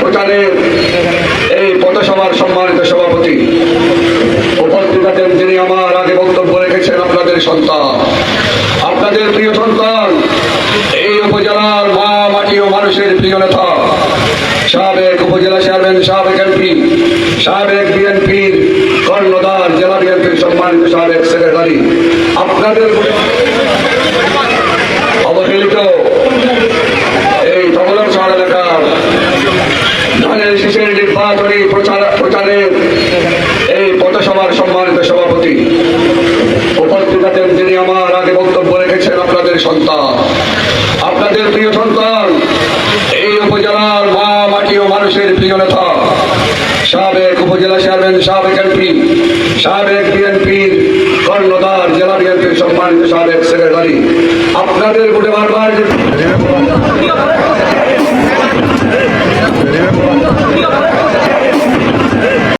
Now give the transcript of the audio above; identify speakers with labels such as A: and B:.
A: প্রচারের এই পথসভার সম্মানিত সভাপতি উপস্থিত আছেন, যিনি আমার আগে বক্তব্য রেখেছেন, আপনাদের সন্তান, আপনাদের প্রিয় সন্তান, এই উপজেলার মা মাটি ও মানুষের প্রিয় নেতা, সাবেক উপজেলা চেয়ারম্যান, সাবেক এমপি, সাবেক বিএনপির কর্ণধার, জেলা বিএনপির সম্মানিত সাবেক সেক্রেটারি, আপনাদের অবহেলিত এই তবলম শহর এলাকার ধানের শীষের নির্বাচনী প্রচারের এই পথসভার সম্মানিত সভাপতি উপস্থিত আছেন, যিনি আমার আগে বক্তব্য রেখেছেন, আপনাদের সন্তান, আপনাদের প্রিয় সন্তান, এই উপজেলার মা মাটি ও মানুষের প্রিয় নেতা, সাবেক উপজেলা চেয়ারম্যান, সাবেক এমপি, সাবেক বিএনপির কর্ণধার, জেলা বিএনপির সম্মানিত সাবেক সেক্রেটারি, আপনাদের ভোটে বারবার